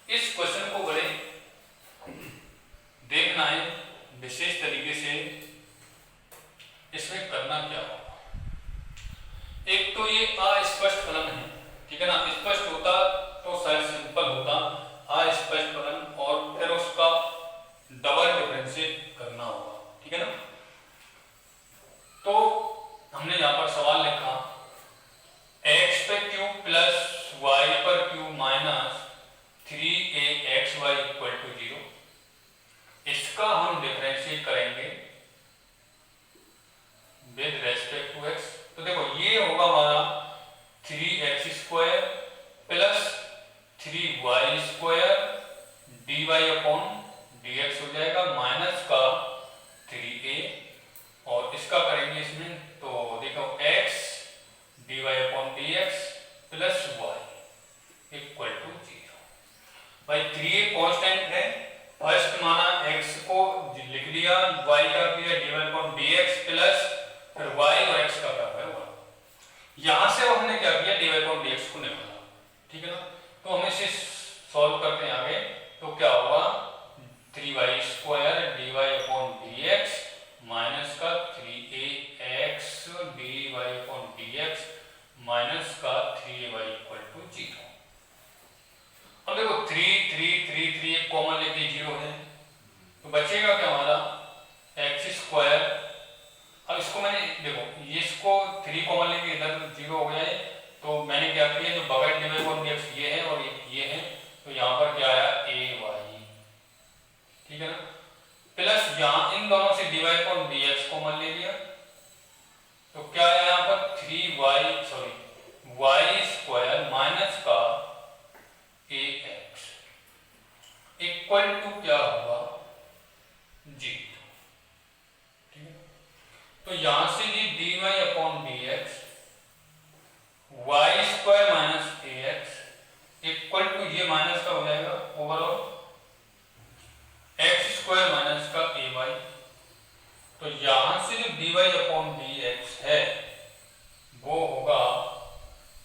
इस क्वेश्चन को बड़े देखना है विशेष तरीके से, इसमें करना क्या होगा। एक तो ये अस्पष्ट फलन है, ठीक है ना? स्पष्ट होता तो शायद सिंपल होता, अस्पष्ट फलन और फिर उसका डबल डिफरेंशिएट करना होगा। ठीक है ना? तो हमने यहां पर सवाल लिखा x पे क्यूब प्लस y पर क्यूब माइनस 3axy = 0, इसका हम डिफरेंशिएट करेंगे विद रेस्पेक्ट टू x। तो देखो ये होगा हमारा 3x² प्लस 3y² dy/dx हो जाएगा, माइनस का 3a, और इसका करेंगे इसमें तो देखो x dy/dx प्लस y = 0। भाई 3a कांस्टेंट है, फर्स्ट माना x को लिख लिया, y का किया dy/dx प्लस फिर y और x का क्या है 1। यहां से हमने क्या किया dy/dx को निकाला। ठीक है ना? तो हम इसे सॉल्व करते हैं आगे, तो क्या होगा 3y² dy/dx माइनस का 3ax dy/dx माइनस का 3ay = 0। अब देखो 3 एक कॉमन लेके 0 है, तो बचेगा क्या हमारा x²। अब इसको मैंने देखो ये इसको 3 कॉमन लेके इधर 0 हो गया है, तो मैंने क्या किया जो बगैर dy/dx ये है और ये है, तो यहाँ पर क्या आया ay। ठीक है ना? प्लस यहाँ इन दोनों से dy/dx कॉमन ले लिया, तो क्या आया यहाँ पर 3y² माइनस का ax = क्या होगा 0। ठीक है? तो यहां से ये dy/dx y² माइनस ax = ये माइनस का हो जाएगा ओवरऑल x² माइनस का ay। तो यहां से जो dy/dx है वो होगा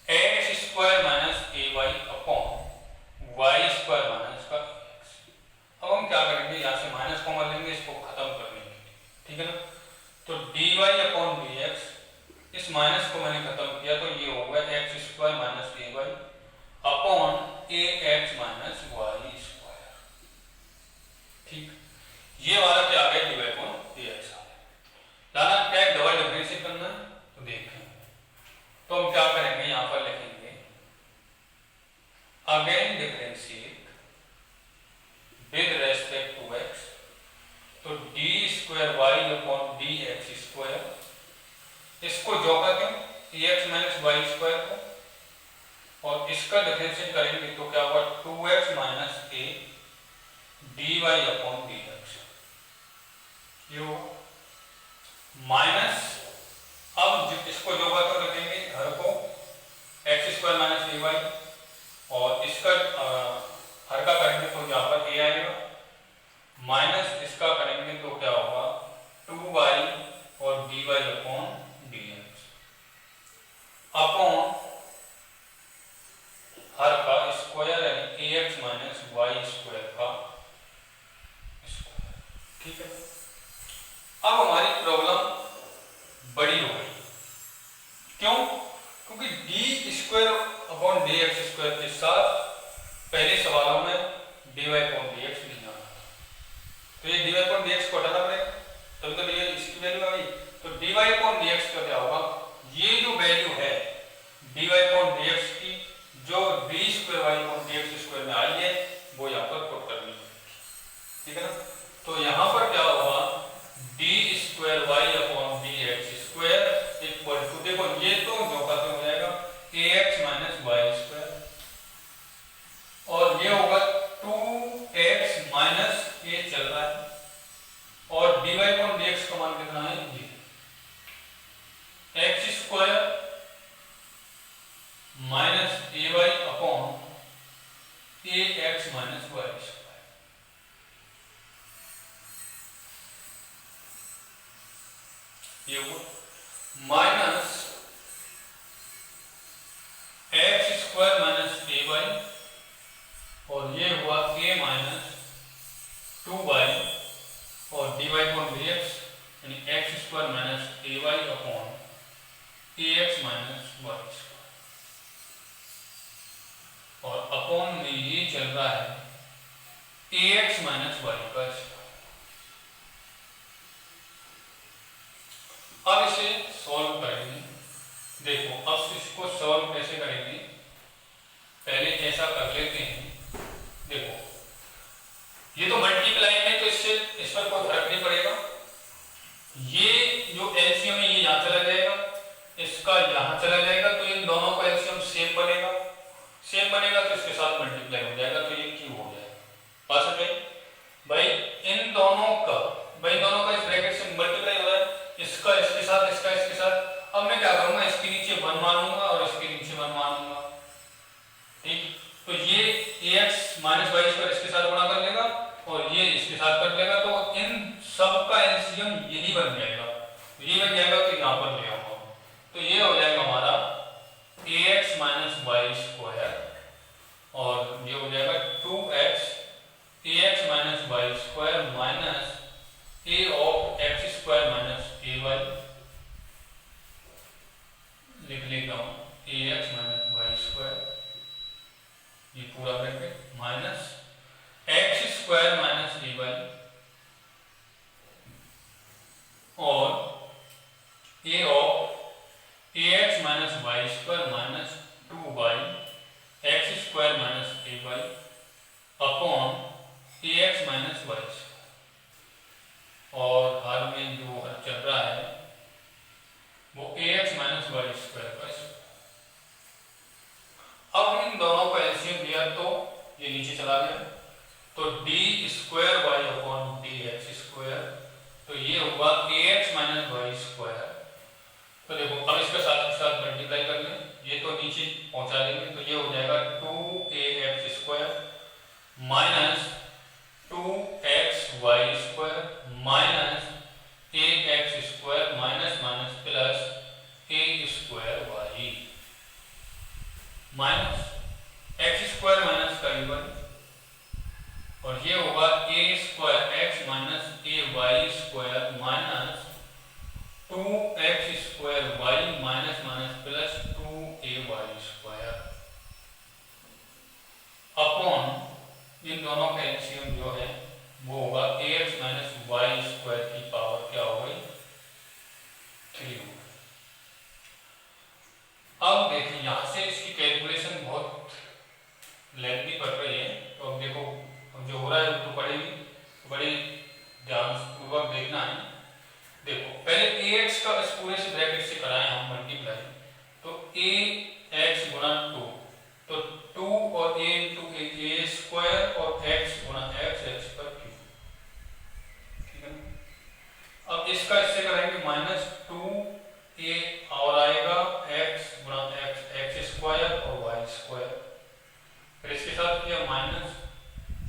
x² minus ay y² minus का x। अब हम क्या करेंगे, यहां से माइनस कॉमन लेंगे, इसको खत्म कर लेंगे। ठीक ठीक है ना। तो dy अपॉन dx, इस माइनस को मैंने खत्म किया तो ये होगा x square minus A Y upon A x minus Y square. ठीक, ये वाला क्या आ गया, dy अपॉन dx आ गया। लाना क्या है, डबल डिफरेंशिएट करना है, तो देखें तो हम क्या करेंगे, यहां पर लिखेंगे again differentiate with respect to x, तो d square y upon d x square, इसको जो करते हैं एक्स माइनस वाई स्क्वायर को, और इसका डिफरेंशिएट करेंगे तो क्या होगा 2x minus a d y upon d x, ये होगा माइनस, अब इसको जो करते रखेंगे हर को x square minus A Y, और इसका हर का करेंगे तो यहाँ पर ए आएगा, माइनस इसका करेंगे तो क्या होगा 2y और dy upon dx upon her का स्क्वायर यानी ax माइनस वाई स्क्वायर का स्क्वायर। ठीक है, अब हमारी प्रॉब्लम बड़ी हो गई, क्यों, क्योंकि D square upon d x square के साथ पहले सवालों में dy अपॉन dx नहीं आता, तो ये dy अपॉन dx को हटाना पड़ेगा, तभी तो ये इसकी वैल्यू आ गई। तो dy अपॉन dx का क्या होगा, ये जो वैल्यू है dy अपॉन dx की, जो d square y upon dx square में आई है, वो यहाँ पर पुट करनी है। ठीक है ना, तो यहाँ पर क्या होगा d square y upon dx square equal to, देखो ये तो जो का हो जाएगा ax माइनस वाई स्क्वायर, और ये होगा 2x माइनस ए चल रहा है, और dy अपॉन dx का मान कितना है, ये x square minus A Y upon A x minus Y square, ये हुआ minus X square minus A Y, और ये हुआ a माइनस 2y और dy अपॉन dx यानी x square minus A Y upon A x minus Y square, और upon में ये चल रहा है ए एक्स माइनस वाई का स्क्वायर। अब इसे सॉल्व करेंगे, देखो अब इसको सॉल्व कैसे करेंगे, पहले ऐसा कर लेते हैं, देखो ये तो मल्टीप्लाई है तो इससे इस पर कोई फर्क नहीं पड़ेगा, ये जो एलसीएम है ये यहाँ चला जाएगा, इसका यहाँ चला जाएगा, तो इन दोनों का एलसीएम सेम बनेगा, सेम बनेगा तो इसके साथ मल्टीप्लाई हो जाएगा, तो ये क्यू हो जाएगा। बात समझ भाई, इन दोनों का इस ब्रैकेट से मल्टीप्लाई हो रहा है, इसका इसके साथ, इसका इसके साथ, अब मैं क्या करूंगा, इसके नीचे 1 मानूंगा और इसके नीचे 1 मानूंगा। ठीक, तो ये ax माइनस वाई स्क्वायर इसके साथ गुणा कर लेगा और ये इसके साथ कर लेगा, तो इन सब का एलसीएम यही बन जाएगा, ये बन जाएगा, तो यहाँ पर ले आऊंगा, तो ये हो जाएगा हमारा ax माइनस वाई स्क्वायर, और ये हो जाएगा 2x ax minus Y square minus a of x square minus A Y, लिख लेता हूँ ax माइनस वाई स्क्वायर, ये पूरा bracket minus X square minus A Y, और A of A x minus Y square minus 2y X square minus A Y upon A x minus Y square, और हाल में जो चल रहा है वो A x minus Y square का स्क्वायर। अब इन दोनों का एलसीएम लिया तो ये नीचे चला गया, तो d square y upon d x square, तो ये होगा a x minus Y square, तो देखो अब इसका साथ मल्टीप्लाई कर लें, ये तो नीचे पहुंचा देंगे, तो ये हो जाएगा 2ax square minus 2xy square minus ax square minus minus plus a square y minus X square minus का a1, और ये होगा a square x minus a y square minus ax का इस पूरे से ब्रैकेट से कराएं हम मल्टीप्लाई, तो ax गुणा 2, तो 2 और a इंटू a स्क्वायर और x गुणा x पर q, ठीक है ना। अब इसका इससे करेंगे माइनस 2a और आएगा x गुणा x स्क्वायर और y स्क्वायर, फिर इसके साथ किया माइनस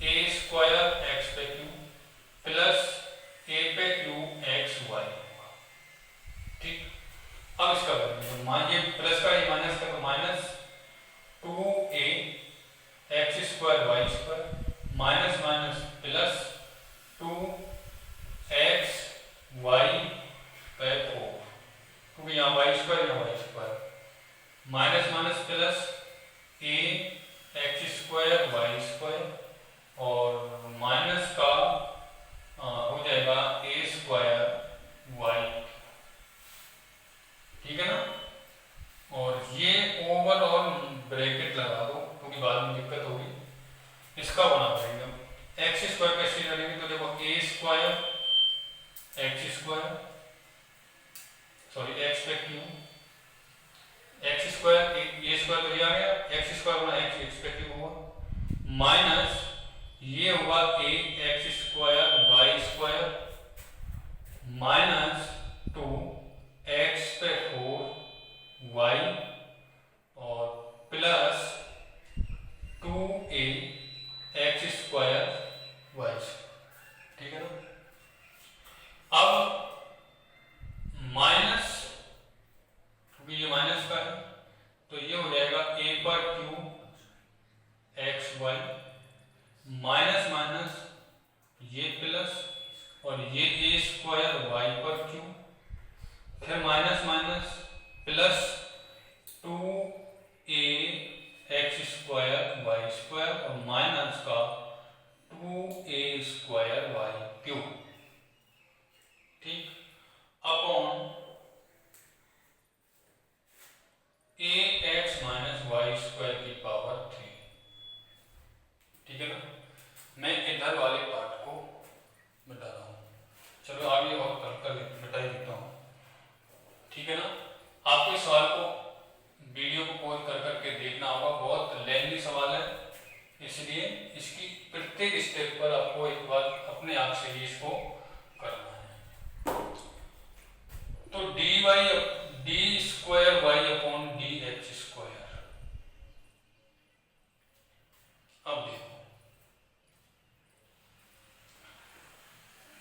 a स्क्वायर x पे q प्लस a पे q x y, ठीक। अब इसका करेंगे मान ये प्लस का ये माइनस का, तो minus 2a x square y square minus minus plus 2x y पे 4, क्योंकि यहाँ y स्क्वायर यहाँ y square, minus minus plus a x square y square और माइनस का हो जाएगा a स्क्वायर y, ठीक है ना। और ये ओवर और ब्रैकेट लगा दो क्योंकि बाद में दिक्कत होगी। इसका बना पाएंगे हम एक्स स्क्वायर कैसे करेंगे, तो देखो a square x square sorry x पे q, x square a square तो दिया गया, एक्स स्क्वायर गुणा एक्स पे क्यू होगा, माइनस ये हुआ a x square y square minus 2 x पे 4 वाई और plus 2a x square Y, ठीक है ना। अब माइनस, क्योंकि ये माइनस का है तो ये हो जाएगा a पर q x y minus minus ये प्लस और ये a स्क्वायर वाई पर q, फिर minus minus plus 2a x square y square और माइनस का 2a स्क्वायर वाई क्यूब, ठीक, upon ax minus Y square की पावर 3, ठीक है ना। मैं इधर वाले पार्ट को मिटा रहा हूँ, चलो आगे और कर मिटा ही देता हूँ, ठीक है ना। आपको इस सवाल को वीडियो को पॉज कर करके देखना होगा, बहुत लेंथी सवाल है, इसलिए इसकी प्रत्येक स्टेप पर आपको एक बार अपने आप से ही इसको करना है। तो d square y upon d x square, अब देखो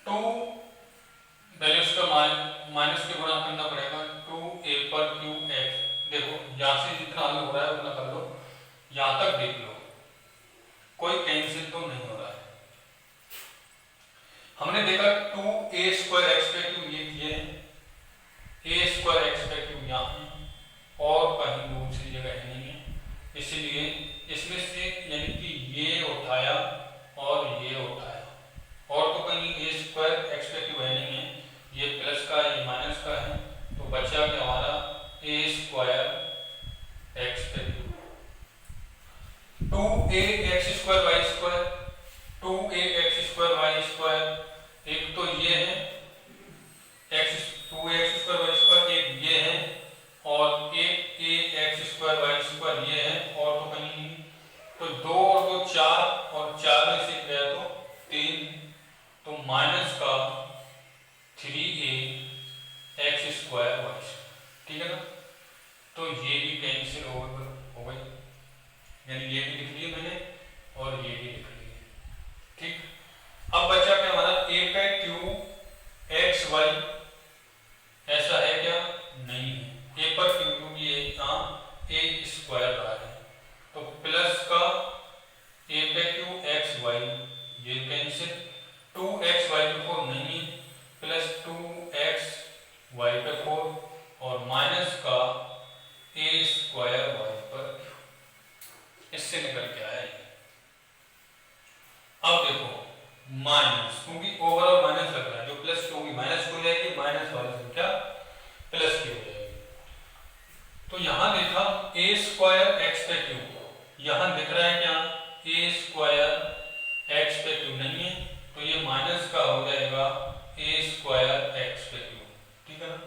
2 पहले उसका माइनस के गुणा करना पड़ेगा, 2a पर q x, देखो यहाँ से जितना हल हो रहा है उतना कर लो, यहाँ तक देख लो कोई कैंसिल तो नहीं हो रहा है। हमने देखा 2a स्क्वायर एक्स पे q ये है, a स्क्वायर एक्स पे q यहाँ है और कहीं दूसरी जगह नहीं है, इसलिए इसमें से यानी कि ये उठाया और ये उठाया और तो कहीं a स्क्वायर एक्स पे q है नहीं है, ये प्लस का ये माइनस का है, तो बचा क्या हमारा a स्क्वायर एक्स पे q, 2a x square y square, 2a x square y square, एक तो ये है x 2a x square y square, एक ये है और एक a x square y square ये है और तो कहीं नहीं, तो 2 और 2 4 और 4 में से गया तो 3, तो माइनस का 3a एक्स स्क्वायर वाई, ठीक है ना। तो ये भी कैंसिल हो गई, यानी ये भी लिख लिया मैंने और ये भी लिख लिया, ठीक। अब बचा क्या हमारा a पे q एक्स वाई, ऐसा है क्या, नहीं है, a पर q क्योंकि ये यहाँ a स्क्वायर रहा है, तो प्लस का a पे q एक्स वाई ये कैंसिल, 2x वाई पे 4 नहीं है, प्लस 2x वाई पे 4 और माइनस का a स्क्वायर वाई पर, इससे निकल के आया। अब देखो माइनस, क्योंकि ओवरऑल माइनस लग रहा है, जो प्लस होगी माइनस हो जाएगी, माइनस वाली संख्या प्लस की हो जाएगी। तो यहां देखा a स्क्वायर एक्स पे क्यू, यहां दिख रहा है क्या a स्क्वायर एक्स पे क्यू नहीं है, तो ये माइनस का हो जाएगा a स्क्वायर एक्स पे क्यू, ठीक है ना।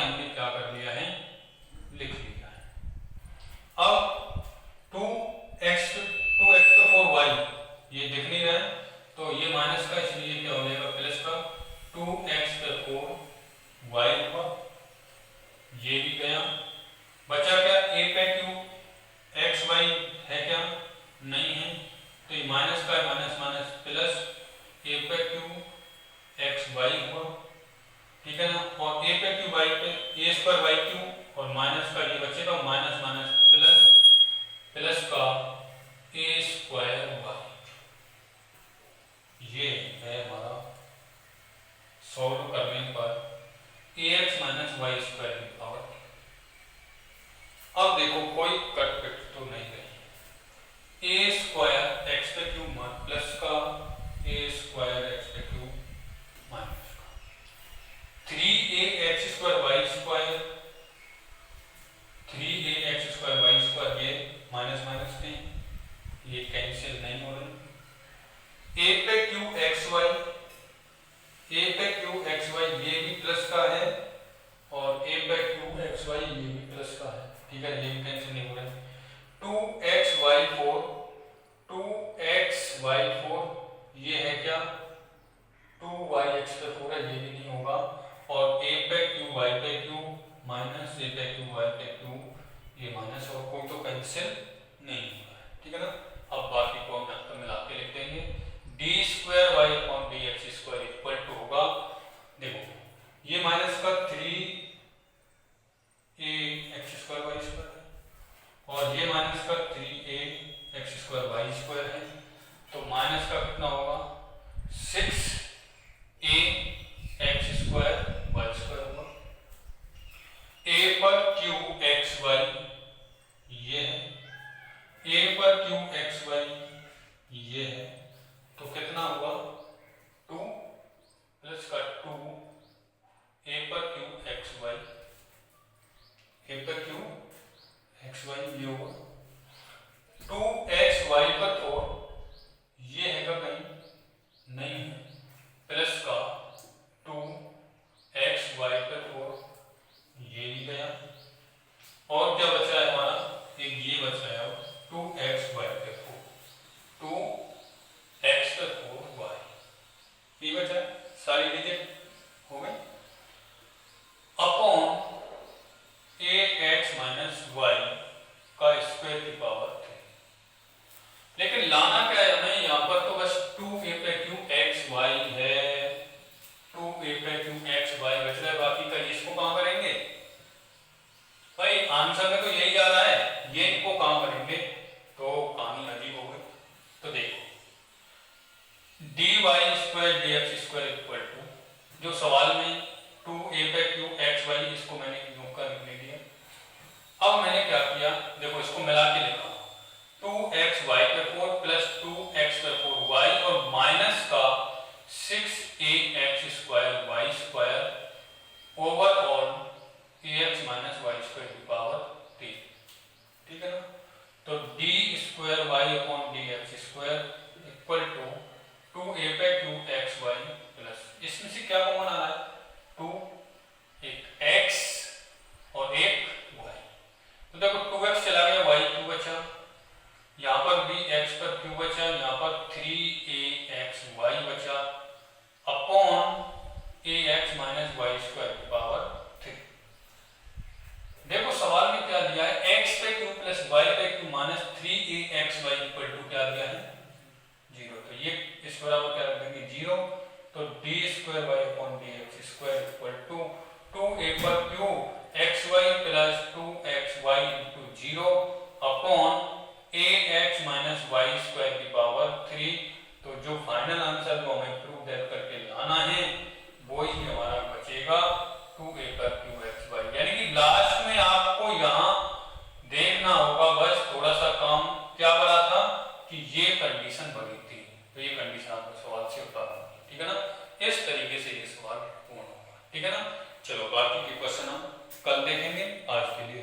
हमने क्या कर लिया है, लिख लिया है। अब 2x पे 4y ये दिख नहीं रहा है, तो ये माइनस का, इसलिए क्या हो जाएगा प्लस का। 2x पे 4y हुआ, ये भी गया। बचा क्या, a पे q एक्स वाई है क्या, नहीं है, तो ये माइनस का माइनस माइनस प्लस a पे q एक्स वाई हुआ, ठीक है ना। और a पे q वाई पे a स्क्वायर वाई क्यू, और माइनस का ये बचेगा माइनस माइनस प्लस, प्लस का a स्क्वायर वाई। ये है हमारा सॉल्व करने पर ax माइनस वाई स्क्वायर की पावर। अब देखो कोई कट पिट तो नहीं गई। a स्क्वायर एक्स पे क्यू प्लस का a स्क्वायर एक्स पे क्यू माइनस का 3a x square y square, 3a x square y square, ये माइनस माइनस नहीं, ये कैंसिल नहीं हो रही। a पे क्यू एक्स वाई, a पे क्यू एक्स वाई ये भी प्लस का है, और a पे क्यू एक्स वाई ये भी प्लस का है, ठीक है, ये भी कैंसिल नहीं हो रहा है। 2xy4, 2xy4 ये है क्या, 2yx पे 4 है, ये भी नहीं होगा। और a पे q y पे q माइनस a पे q y पे q, ये माइनस, और कोई तो कैंसिल नहीं होगा, ठीक है ना। अब बाकी को हम मिला के लिख देंगे। D square y upon d x square equal to होगा, देखो ये माइनस का 3a x square y square है, और ये माइनस का 3a x square y square है, तो माइनस का कितना होगा 6a x square y square होगा। a पर q एक्स वाई ये है, a पर q एक्स वाई ये है, तो कितना हुआ 2 प्लस का 2 a पर q एक्स वाई, a पर q एक्स वाई ये होगा 2x y पर 4 ये है का कहीं नहीं है, प्लस का 2x y पर 4 ये भी गया, और क्या बचा है हमारा, एक ये बचा है 2x y पे 4, 2x पे 4y ये बचा है, सारी डिजिट हो गई, अपॉन ax माइनस वाई का स्क्वायर की पावर 3। लेकिन लाना क्या है हमें, यहाँ पर तो बस 2a पे q एक्स वाई है, 2a पे q एक्स वाई बच रहा है, बाकी का इसको कहाँ करेंगे भाई, आंसर में तो यही आ रहा है, ये इनको कहाँ करेंगे, तो कहानी अजीब हो गई। तो देखो dy square dx square equal to, जो सवाल में 2a पे q एक्स वाई, इसको मैंने यूं कर लिख दिया। अब मैंने क्या किया, देखो इसको मिला के लिखा 2x y पे 4 प्लस 2x पे 4y, और माइनस का 6a x square y square over all ax minus Y square की पावर 3, ठीक है ना। तो d square y upon d x square equal to 2a पे q एक्स वाई प्लस, इसमें से क्या कॉमन आ रहा है 2, एक x और एक y, तो देखो 2x चला गया, y क्यू बचा, यहाँ पर भी x पर q बचा, यहाँ पर 3axy बचा, upon ax minus Y square की पावर 3। देखो सवाल में क्या दिया है, x पे q प्लस y पे q minus 3axy equal to क्या दिया है 0, तो ये इस बराबर क्या रख देंगे 0, तो d square y upon dx square equal to 2a पर q xy plus 2xy into 0 अपॉन ax माइनस वाई स्क्वायर की पावर 3। तो जो फाइनल आंसर को हमें प्रूव करके लाना है वो ही हमारा बचेगा 2a पर q x y, यानी कि लास्ट में आपको यहाँ देखना होगा, बस थोड़ा सा काम क्या बड़ा था कि ये कंडीशन बनी थी, तो ये कंडीशन आपको सवाल से उतारना होगा, ठीक है ना। इस तरीके से ये सवाल पूर्ण होगा, ठीक है ना। चलो बाकी के क्वेश्चन हम कल देखेंगे, आज के लिए